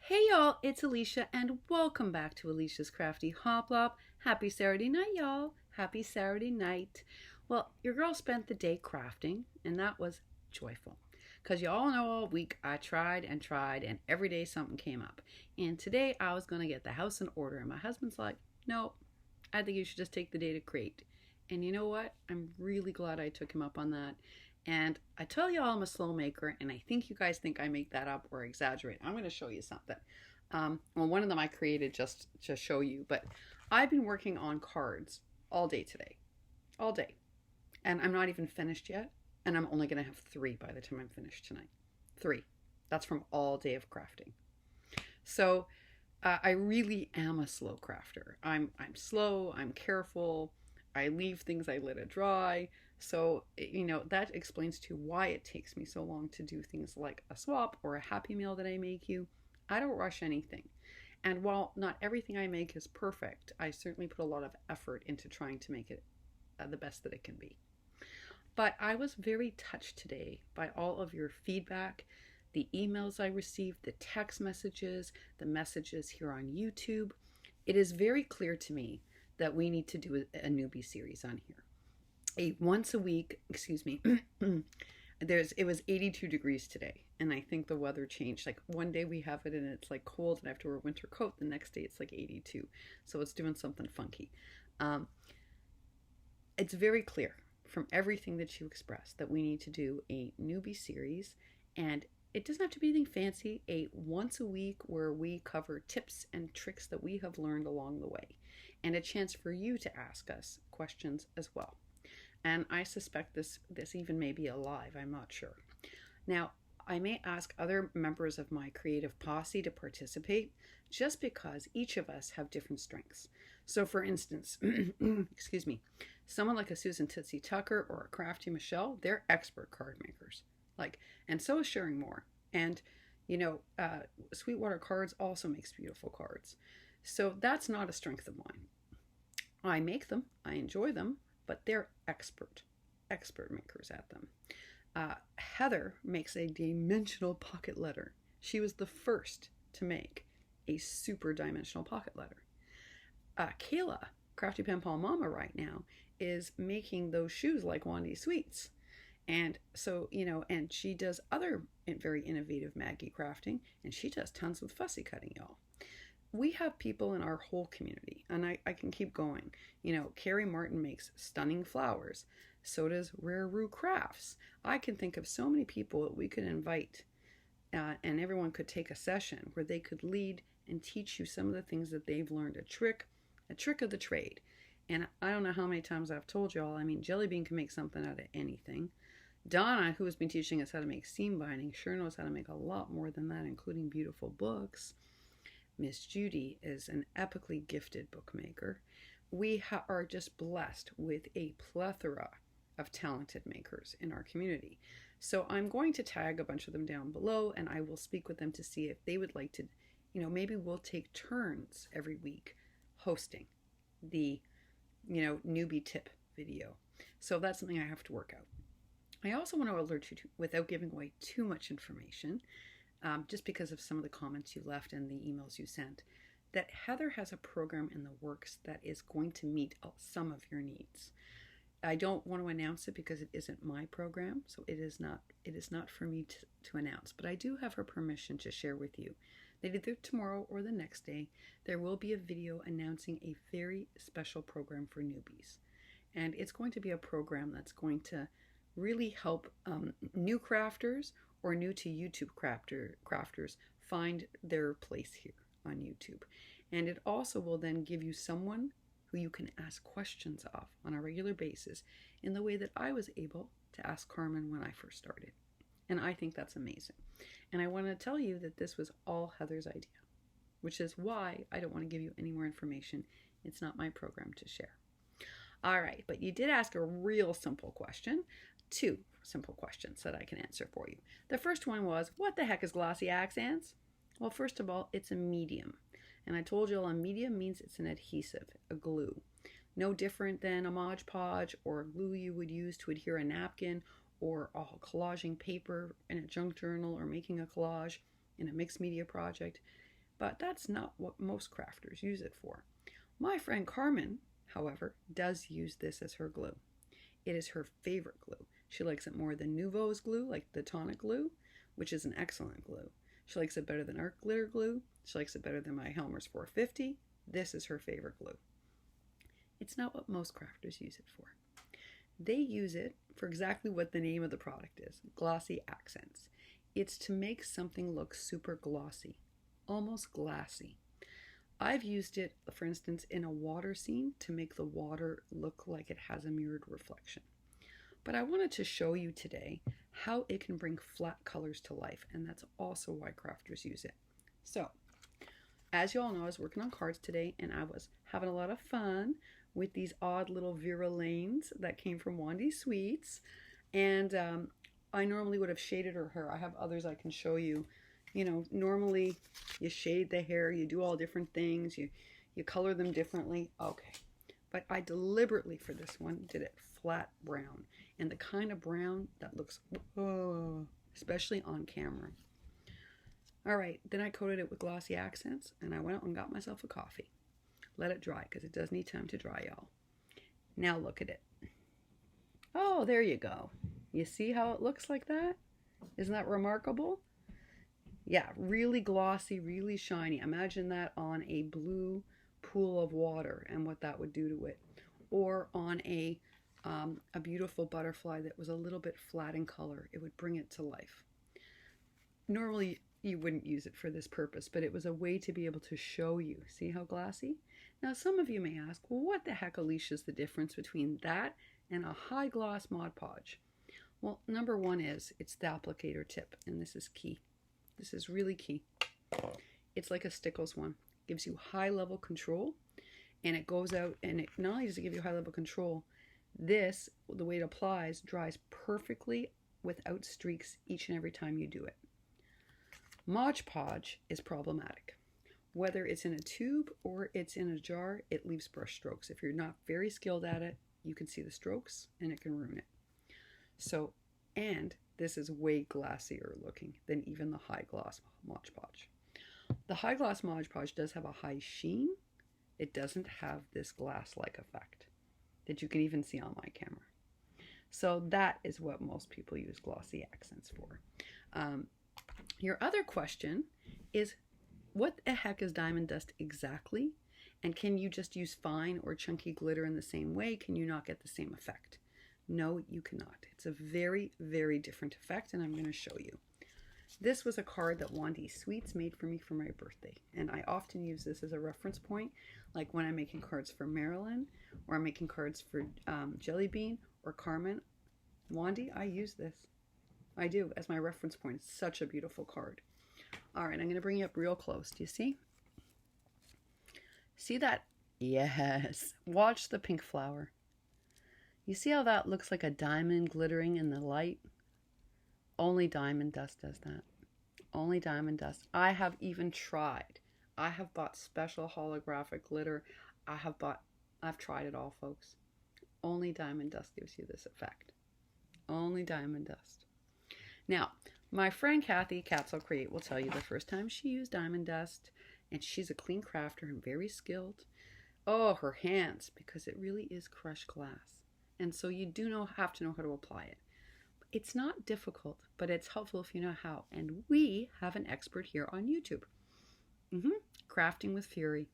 Hey y'all, it's Elisha and welcome back to Elisha's Crafty Hoplop. Happy Saturday night, y'all. Happy Saturday night. Well, your girl spent the day crafting and that was joyful. Because you all know all week I tried and every day something came up. And today I was going to get the house in order and my husband's like, no, I think you should just take the day to create. And you know what? I'm really glad I took him up on that. And I tell you all I'm a slow maker, and I think you guys think I make that up or exaggerate. I'm going to show you something. Well, one of them I created just to show you, but I've been working on cards all day today. All day. And I'm not even finished yet, and I'm only going to have 3 by the time I'm finished tonight. 3. That's from all day of crafting. So I really am a slow crafter. I'm slow, I'm careful, I leave things, I let it dry. So, that explains to why it takes me so long to do things like a swap or a happy meal that I make you. I don't rush anything. And while not everything I make is perfect, I certainly put a lot of effort into trying to make it the best that it can be. But I was very touched today by all of your feedback, the emails I received, the text messages, the messages here on YouTube. It is very clear to me that we need to do a newbie series on here. Once a week, excuse me, it was 82 degrees today, and I think the weather changed. Like one day we have it and it's like cold and I have to wear a winter coat. The next day it's like 82. So it's doing something funky. It's very clear from everything that you expressed that we need to do a newbie series, and it doesn't have to be anything fancy. A once a week where we cover tips and tricks that we have learned along the way, and a chance for you to ask us questions as well. And I suspect this even may be a live, I'm not sure. Now, I may ask other members of my creative posse to participate just because each of us have different strengths. So for instance, excuse me, someone like a Susan Tootsie Tucker or a Crafty Michelle, they're expert card makers. And so is Sharing More. And, Sweetwater Cards also makes beautiful cards. So that's not a strength of mine. I make them, I enjoy them, but they're expert makers at them. Heather makes a dimensional pocket letter. She was the first to make a super dimensional pocket letter. Kayla, Crafty Pen Pal Mama right now, is making those shoes like Wandy Sweets. And so, and she does other very innovative Maggie crafting, and she does tons with fussy cutting, y'all. We have people in our whole community, and I can keep going. Carrie Martin makes stunning flowers. So does Rare Roo Crafts. I can think of so many people that we could invite, and everyone could take a session where they could lead and teach you some of the things that they've learned, a trick of the trade. And I don't know how many times I've told y'all, Jelly Bean can make something out of anything. Donna, who has been teaching us how to make seam binding, sure knows how to make a lot more than that, including beautiful books. Miss Judy is an epically gifted bookmaker. We are just blessed with a plethora of talented makers in our community. So I'm going to tag a bunch of them down below, and I will speak with them to see if they would like to, maybe we'll take turns every week hosting the, newbie tip video. So that's something I have to work out. I also want to alert you to, without giving away too much information, just because of some of the comments you left and the emails you sent, that Heather has a program in the works that is going to meet some of your needs. I don't want to announce it because it isn't my program, so it is not for me to announce, but I do have her permission to share with you that either tomorrow or the next day, there will be a video announcing a very special program for newbies. And it's going to be a program that's going to really help new crafters or new to YouTube crafters find their place here on YouTube. And it also will then give you someone who you can ask questions of on a regular basis in the way that I was able to ask Carmen when I first started. And I think that's amazing. And I want to tell you that this was all Heather's idea, which is why I don't want to give you any more information. It's not my program to share. All right, but you did ask a real simple question. 2 simple questions that I can answer for you. The first one was, what the heck is glossy accents? Well, first of all, it's a medium. And I told you all a medium means it's an adhesive, a glue. No different than a Mod Podge or a glue you would use to adhere a napkin or collaging paper in a junk journal or making a collage in a mixed media project. but that's not what most crafters use it for. My friend Carmen, however, does use this as her glue. It is her favorite glue. She likes it more than Nuvo's glue, like the tonic glue, which is an excellent glue. She likes it better than Art Glitter glue. She likes it better than my Helmer's 450. This is her favorite glue. It's not what most crafters use it for. They use it for exactly what the name of the product is, glossy accents. It's to make something look super glossy, almost glassy. I've used it, for instance, in a water scene to make the water look like it has a mirrored reflection. But I wanted to show you today how it can bring flat colors to life, and that's also why crafters use it. So, as you all know, I was working on cards today, and I was having a lot of fun with these odd little Vera lanes that came from Wandy Sweets. And I normally would have shaded her hair. I have others I can show you. You know, normally you shade the hair, you do all different things, you color them differently. Okay. But I deliberately, for this one, did it flat brown. And the kind of brown that looks, oh, especially on camera. All right, then I coated it with glossy accents, and I went out and got myself a coffee. Let it dry, because it does need time to dry, y'all. Now look at it. Oh, there you go. You see how it looks like that? Isn't that remarkable? Yeah, really glossy, really shiny. Imagine that on a blue pool of water and what that would do to it. Or on a beautiful butterfly that was a little bit flat in color. It would bring it to life. Normally, you wouldn't use it for this purpose, but it was a way to be able to show you. See how glossy? Now, some of you may ask, well, what the heck, Elisha, is the difference between that and a high gloss Mod Podge? Well, number one is it's the applicator tip, and this is key. This is really key. It's like a Stickles one. It gives you high level control, and it goes out, and it not only does it give you high level control, this, the way it applies, dries perfectly without streaks each and every time you do it. Mod Podge is problematic. Whether it's in a tube or it's in a jar, it leaves brush strokes. If you're not very skilled at it, you can see the strokes and it can ruin it. So, and this is way glassier looking than even the high gloss Mod Podge. The high gloss Mod Podge does have a high sheen. It doesn't have this glass-like effect that you can even see on my camera. So that is what most people use glossy accents for. Your other question is, what the heck is diamond dust exactly? And can you just use fine or chunky glitter in the same way? Can you not get the same effect? No, you cannot. It's a very, very different effect, and I'm going to show you. This was a card that Wandy Sweets made for me for my birthday, and I often use this as a reference point, like when I'm making cards for Marilyn, or I'm making cards for Jelly Bean or Carmen. Wandy, I use this. I do, as my reference point. It's such a beautiful card. All right, I'm going to bring you up real close. Do you see? See that? Yes. Watch the pink flower. You see how that looks like a diamond glittering in the light? Only diamond dust does that. Only diamond dust. I have even tried. I have bought special holographic glitter. I've tried it all, folks. Only diamond dust gives you this effect. Only diamond dust. Now, my friend Kathy, Cat's Create, will tell you the first time she used diamond dust, and she's a clean crafter and very skilled. Oh, her hands, because it really is crushed glass. And so you do have to know how to apply it. It's not difficult, but it's helpful if you know how. And we have an expert here on YouTube. Crafting with Fury.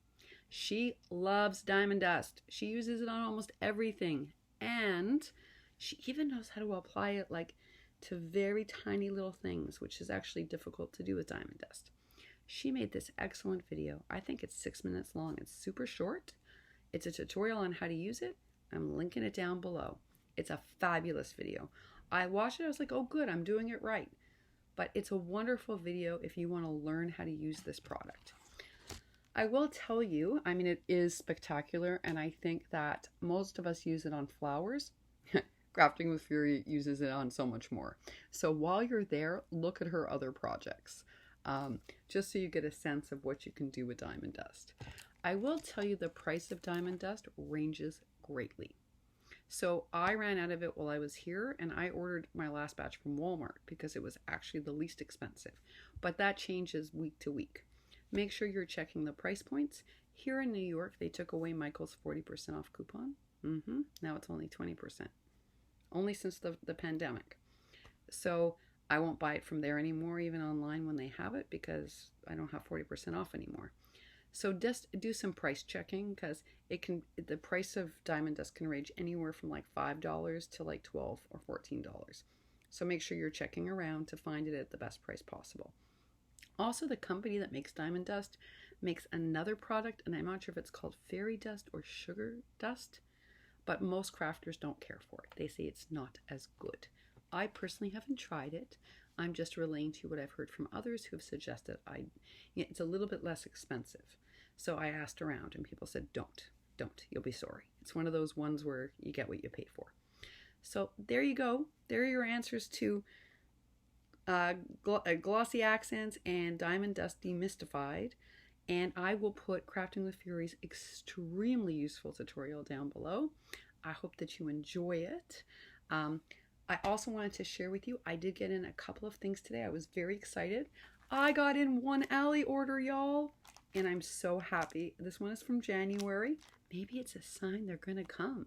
She loves diamond dust. She uses it on almost everything. And she even knows how to apply it like to very tiny little things, which is actually difficult to do with diamond dust. She made this excellent video. I think it's 6 minutes long. It's super short. It's a tutorial on how to use it. I'm linking it down below. It's a fabulous video. I watched it, I was like, oh good, I'm doing it right. But it's a wonderful video if you want to learn how to use this product. I will tell you, I mean, it is spectacular, and I think that most of us use it on flowers. Crafting with Fury uses it on so much more. So while you're there, look at her other projects, just so you get a sense of what you can do with diamond dust. I will tell you the price of diamond dust ranges greatly. So I ran out of it while I was here, and I ordered my last batch from Walmart because it was actually the least expensive. But that changes week to week. Make sure you're checking the price points. Here in New York, they took away Michael's 40% off coupon. Now it's only 20%. Only since the pandemic. So I won't buy it from there anymore, even online when they have it, because I don't have 40% off anymore. So just do some price checking, because the price of diamond dust can range anywhere from like $5 to like $12 or $14. So make sure you're checking around to find it at the best price possible. Also, the company that makes diamond dust makes another product, and I'm not sure if it's called fairy dust or sugar dust, but most crafters don't care for it. They say it's not as good. I personally haven't tried it. I'm just relaying to you what I've heard from others who have suggested it's a little bit less expensive. So I asked around and people said, don't, you'll be sorry. It's one of those ones where you get what you pay for. So there you go. There are your answers to Glossy Accents and Diamond Dust Demystified. And I will put Crafting with Fury's extremely useful tutorial down below. I hope that you enjoy it. I also wanted to share with you, I did get in a couple of things today. I was very excited. I got in one alley order, y'all, and I'm so happy. This one is from January. Maybe it's a sign they're gonna come.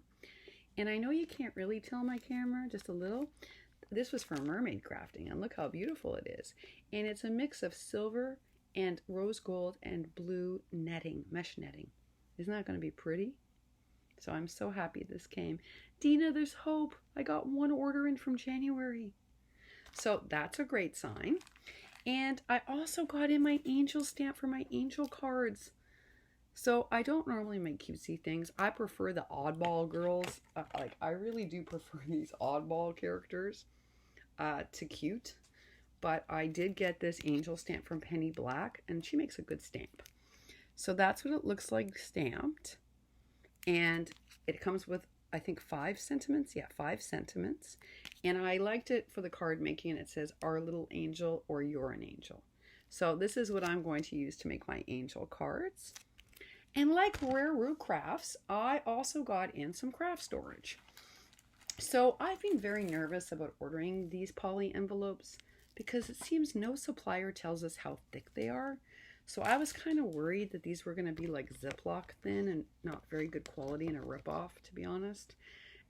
And I know you can't really tell my camera, just a little. This was for mermaid crafting, and look how beautiful it is. And it's a mix of silver and rose gold and blue netting, mesh netting. Isn't that gonna be pretty? So I'm so happy this came. Dina, there's hope. I got one order in from January. So that's a great sign. And I also got in my angel stamp for my angel cards. So I don't normally make cutesy things. I prefer the oddball girls. I really do prefer these oddball characters to cute. But I did get this angel stamp from Penny Black, and she makes a good stamp. So that's what it looks like stamped. And it comes with, I think, 5 sentiments. Yeah, 5 sentiments. And I liked it for the card making, and it says, our little angel or you're an angel. So this is what I'm going to use to make my angel cards. And like Rare Root Crafts, I also got in some craft storage. So I've been very nervous about ordering these poly envelopes because it seems no supplier tells us how thick they are. So I was kind of worried that these were going to be like Ziploc thin and not very good quality and a ripoff, to be honest.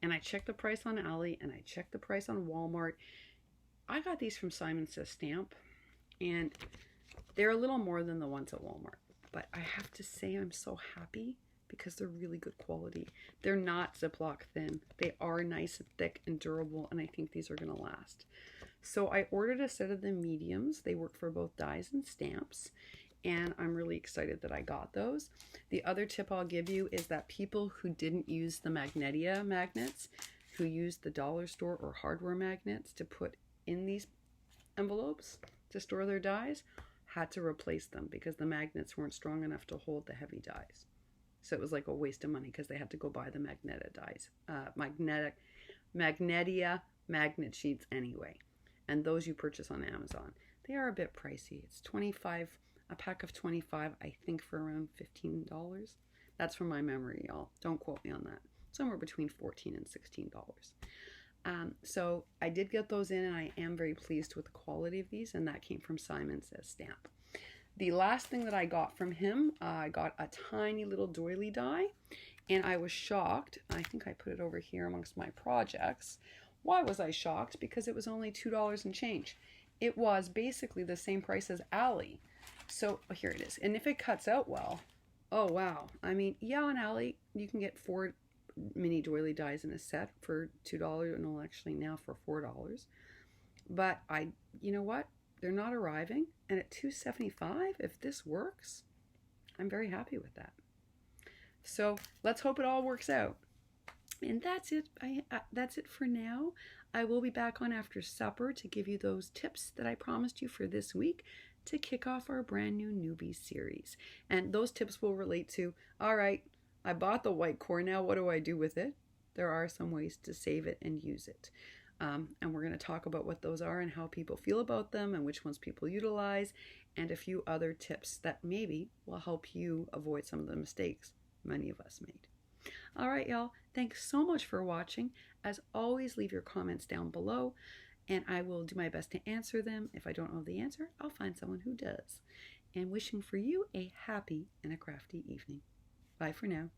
And I checked the price on Ali and I checked the price on Walmart. I got these from Simon Says Stamp, and they're a little more than the ones at Walmart. But I have to say I'm so happy because they're really good quality. They're not Ziploc thin. They are nice and thick and durable, and I think these are going to last. So I ordered a set of the mediums. They work for both dies and stamps. And I'm really excited that I got those. The other tip I'll give you is that people who didn't use the Magnetia magnets, who used the dollar store or hardware magnets to put in these envelopes to store their dies, had to replace them because the magnets weren't strong enough to hold the heavy dies. So it was like a waste of money because they had to go buy the Magnetia dies, Magnetia magnet sheets anyway. And those you purchase on Amazon. They are a bit pricey. It's $25. A pack of 25, I think, for around $15. That's from my memory, y'all. Don't quote me on that. Somewhere between $14 and $16. So I did get those in, and I am very pleased with the quality of these, and that came from Simon Says Stamp. The last thing that I got from him, I got a tiny little doily die, and I was shocked. I think I put it over here amongst my projects. Why was I shocked? Because it was only $2 and change. It was basically the same price as Ali. So here it is. And if it cuts out well, oh wow. I mean, yeah, on Ali, you can get 4 mini doily dies in a set for $2. No, actually now for $4. But you know what? They're not arriving. And at $2.75, if this works, I'm very happy with that. So let's hope it all works out. And that's it. That's it for now. I will be back on after supper to give you those tips that I promised you for this week to kick off our brand new newbie series. And those tips will relate to, all right, I bought the white core, now what do I do with it? There are some ways to save it and use it. And we're going to talk about what those are and how people feel about them and which ones people utilize, and a few other tips that maybe will help you avoid some of the mistakes many of us made. All right, y'all. Thanks so much for watching. As always, leave your comments down below, and I will do my best to answer them. If I don't know the answer, I'll find someone who does. and wishing for you a happy and a crafty evening. Bye for now.